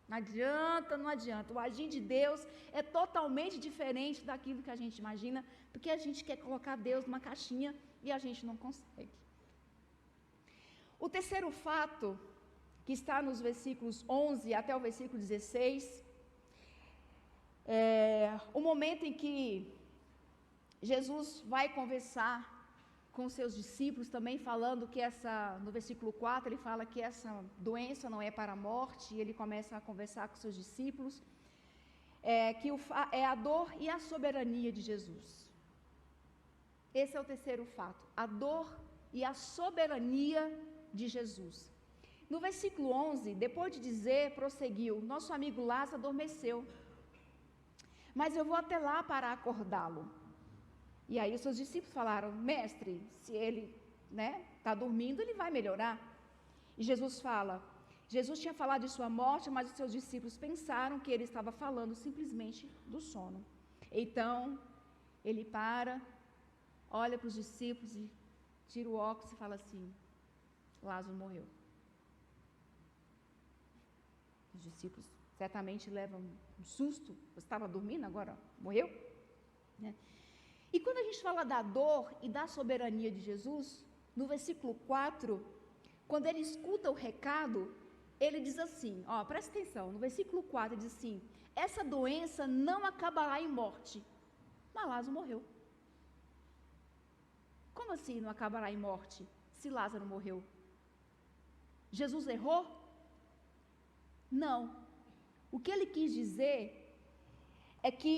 Não adianta, não adianta. O agir de Deus é totalmente diferente daquilo que a gente imagina, porque a gente quer colocar Deus numa caixinha e a gente não consegue. O terceiro fato, que está nos versículos 11 até o versículo 16, é o momento em que Jesus vai conversar com seus discípulos, também falando que no versículo 4, ele fala que essa doença não é para a morte, e ele começa a conversar com seus discípulos, é a dor e a soberania de Jesus. Esse é o terceiro fato, a dor e a soberania de Jesus. No versículo 11, depois de dizer, prosseguiu, nosso amigo Lázaro adormeceu, mas eu vou até lá para acordá-lo. E aí os seus discípulos falaram, mestre, se ele está dormindo, ele vai melhorar. E Jesus fala, Jesus tinha falado de sua morte, mas os seus discípulos pensaram que ele estava falando simplesmente do sono. Então, ele olha para os discípulos e tira o óculos e fala assim, Lázaro morreu. Os discípulos certamente levam um susto, você estava dormindo, agora morreu? E quando a gente fala da dor e da soberania de Jesus, no versículo 4, quando ele escuta o recado, ele diz assim, presta atenção, no versículo 4 ele diz assim, essa doença não acabará em morte, mas Lázaro morreu. Como assim não acabará em morte, se Lázaro morreu? Jesus errou? Não. O que ele quis dizer é que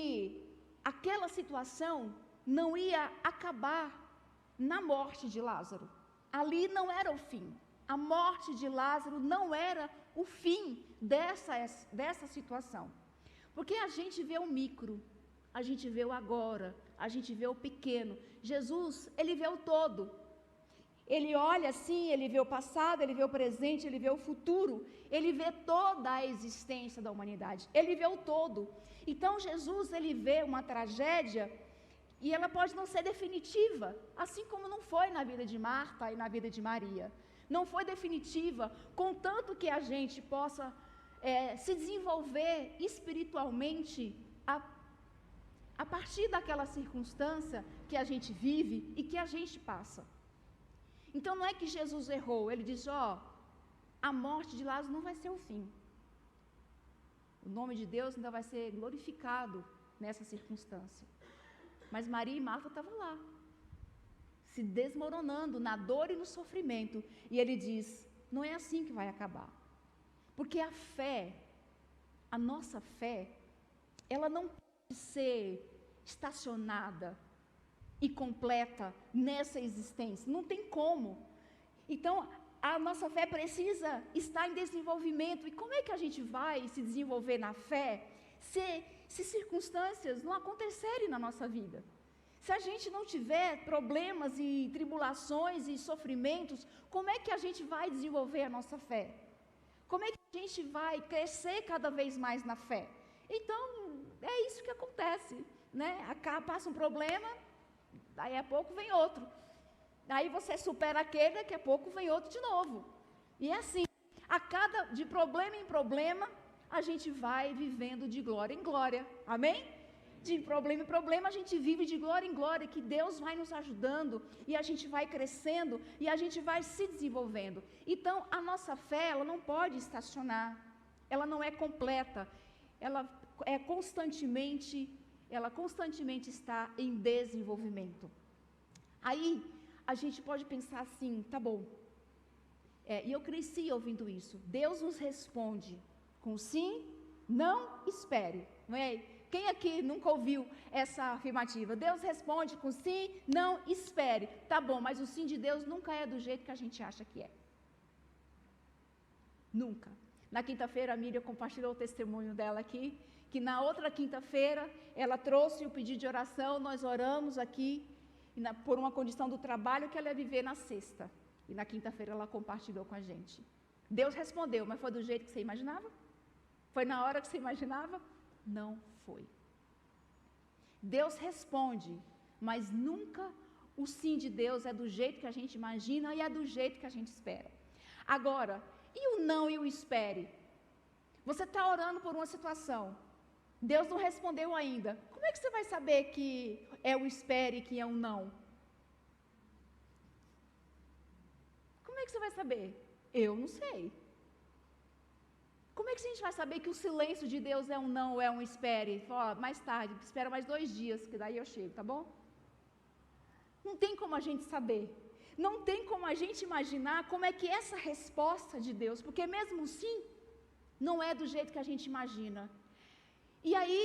aquela situação não ia acabar na morte de Lázaro. Ali não era o fim. A morte de Lázaro não era o fim dessa situação. Porque a gente vê o micro, a gente vê o agora, a gente vê o pequeno. Jesus, ele vê o todo. Ele olha assim, ele vê o passado, ele vê o presente, ele vê o futuro. Ele vê toda a existência da humanidade. Ele vê o todo. Então Jesus, ele vê uma tragédia e ela pode não ser definitiva, assim como não foi na vida de Marta e na vida de Maria. Não foi definitiva, contanto que a gente possa se desenvolver espiritualmente a partir daquela circunstância que a gente vive e que a gente passa. Então não é que Jesus errou, ele diz, a morte de Lázaro não vai ser o fim. O nome de Deus ainda vai ser glorificado nessa circunstância. Mas Maria e Marta estavam lá, se desmoronando na dor e no sofrimento. E ele diz, não é assim que vai acabar. Porque a fé, a nossa fé, ela não pode ser estacionada e completa nessa existência. Não tem como. Então, a nossa fé precisa estar em desenvolvimento. E como é que a gente vai se desenvolver na fé se circunstâncias não acontecerem na nossa vida? Se a gente não tiver problemas e tribulações e sofrimentos, como é que a gente vai desenvolver a nossa fé? Como é que a gente vai crescer cada vez mais na fé? Então, é isso que acontece, passa um problema, daí a pouco vem outro. Aí você supera aquele, daqui a pouco vem outro de novo. E é assim, de problema em problema, a gente vai vivendo de glória em glória. Amém? De problema em problema, a gente vive de glória em glória, que Deus vai nos ajudando, e a gente vai crescendo, e a gente vai se desenvolvendo. Então, a nossa fé, ela não pode estacionar, ela não é completa, ela constantemente está em desenvolvimento. Aí, a gente pode pensar assim, tá bom, e eu cresci ouvindo isso, Deus nos responde com sim, não, espere, não é? Quem aqui nunca ouviu essa afirmativa? Deus responde com sim, não, espere. Tá bom, mas o sim de Deus nunca é do jeito que a gente acha que é. Nunca. Na quinta-feira, a Miriam compartilhou o testemunho dela aqui, que na outra quinta-feira, ela trouxe o pedido de oração, nós oramos aqui, por uma condição do trabalho que ela ia viver na sexta. E na quinta-feira ela compartilhou com a gente. Deus respondeu, mas foi do jeito que você imaginava? Foi na hora que você imaginava? Não foi. Deus responde, mas nunca o sim de Deus é do jeito que a gente imagina e é do jeito que a gente espera. Agora, e o não e o espere? Você está orando por uma situação, Deus não respondeu ainda. Como é que você vai saber que é o espere e que é o não? Como é que você vai saber? Eu não sei. Como é que a gente vai saber que o silêncio de Deus é um não ou é um espere? Fala, mais tarde, espera mais 2 dias, que daí eu chego, tá bom? Não tem como a gente saber. Não tem como a gente imaginar como é que essa resposta de Deus, porque mesmo assim, não é do jeito que a gente imagina. E aí,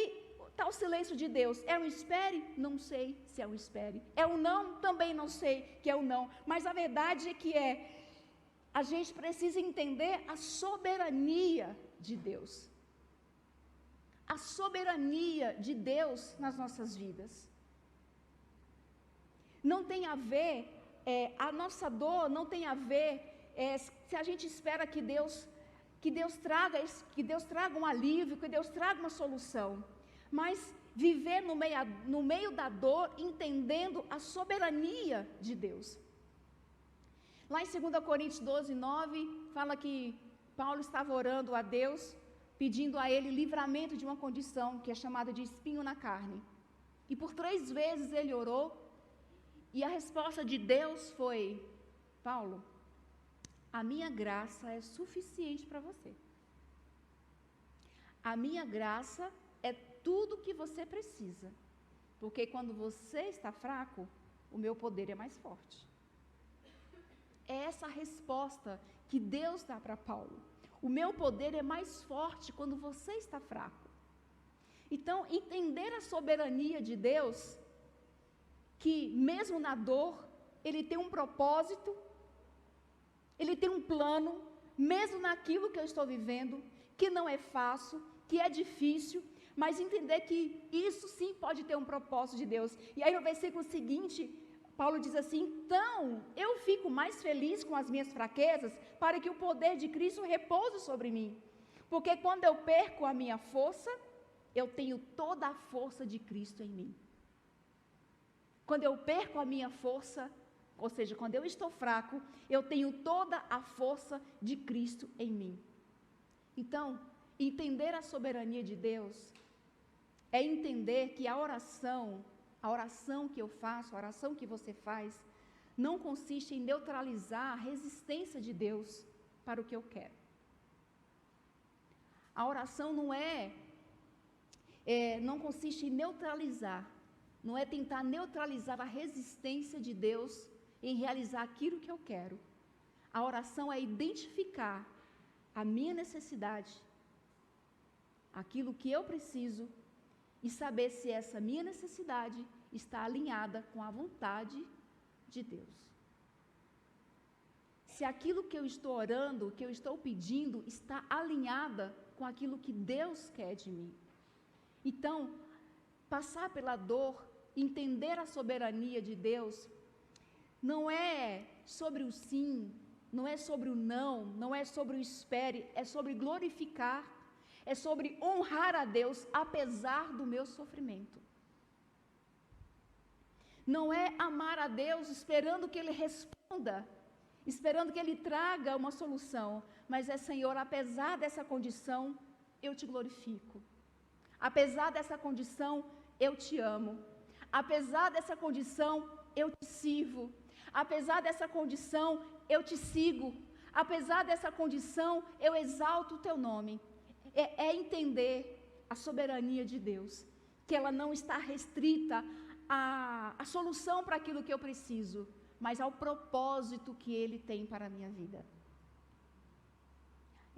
está o silêncio de Deus. É um espere? Não sei se é um espere. É um não? Também não sei que é um não. Mas a verdade é que a gente precisa entender a soberania de Deus. A soberania de Deus nas nossas vidas. Não tem a ver, a nossa dor não tem a ver se a gente espera que Deus traga um alívio, que Deus traga uma solução. Mas viver no meio da dor, entendendo a soberania de Deus. Lá em 2 Coríntios 12, 9, fala que Paulo estava orando a Deus, pedindo a ele livramento de uma condição que é chamada de espinho na carne. E por 3 vezes ele orou, e a resposta de Deus foi: Paulo, a minha graça é suficiente para você. A minha graça é tudo que você precisa, porque quando você está fraco, o meu poder é mais forte. É essa a resposta que Deus dá para Paulo. O meu poder é mais forte quando você está fraco. Então, entender a soberania de Deus, que mesmo na dor, Ele tem um propósito, Ele tem um plano, mesmo naquilo que eu estou vivendo, que não é fácil, que é difícil, mas entender que isso sim pode ter um propósito de Deus. E aí no versículo seguinte, Paulo diz assim: então eu fico mais feliz com as minhas fraquezas, para que o poder de Cristo repouse sobre mim. Porque quando eu perco a minha força, eu tenho toda a força de Cristo em mim. Quando eu perco a minha força, ou seja, quando eu estou fraco, eu tenho toda a força de Cristo em mim. Então, entender a soberania de Deus é entender que a oração que eu faço, a oração que você faz, não consiste em neutralizar a resistência de Deus para o que eu quero. A oração não consiste em neutralizar, não é tentar neutralizar a resistência de Deus em realizar aquilo que eu quero. A oração é identificar a minha necessidade, aquilo que eu preciso, e saber se essa minha necessidade está alinhada com a vontade de Deus. Se aquilo que eu estou orando, que eu estou pedindo, está alinhada com aquilo que Deus quer de mim. Então, passar pela dor, entender a soberania de Deus, não é sobre o sim, não é sobre o não, não é sobre o espere, é sobre glorificar, é sobre honrar a Deus apesar do meu sofrimento. Não é amar a Deus esperando que Ele responda, esperando que Ele traga uma solução, mas é: Senhor, apesar dessa condição, eu te glorifico. Apesar dessa condição, eu te amo. Apesar dessa condição, eu te sirvo. Apesar dessa condição, eu te sigo. Apesar dessa condição, eu exalto o teu nome. É entender a soberania de Deus, que ela não está restrita à solução para aquilo que eu preciso, mas ao propósito que Ele tem para a minha vida.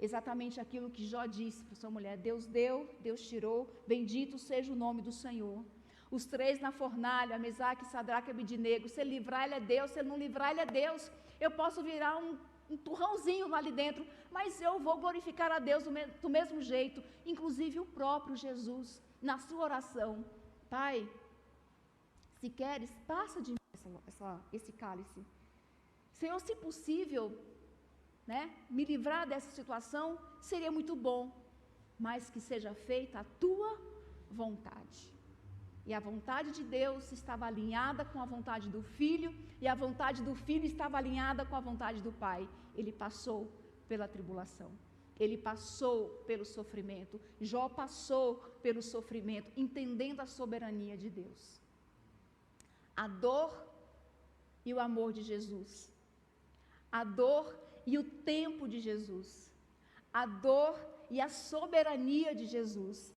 Exatamente aquilo que Jó disse para sua mulher: Deus deu, Deus tirou, bendito seja o nome do Senhor. Os 3 na fornalha, Mesaque, Sadraque e Abidnego, se ele livrar, ele é Deus, se ele não livrar, ele é Deus. Eu posso virar um turrãozinho lá ali dentro, mas eu vou glorificar a Deus do mesmo jeito. Inclusive o próprio Jesus, na sua oração: Pai, se queres, passa de mim esse cálice. Senhor, se possível, me livrar dessa situação, seria muito bom, mas que seja feita a tua vontade. E a vontade de Deus estava alinhada com a vontade do Filho, e a vontade do Filho estava alinhada com a vontade do Pai. Ele passou pela tribulação. Ele passou pelo sofrimento. Jó passou pelo sofrimento, entendendo a soberania de Deus. A dor e o amor de Jesus. A dor e o tempo de Jesus. A dor e a soberania de Jesus.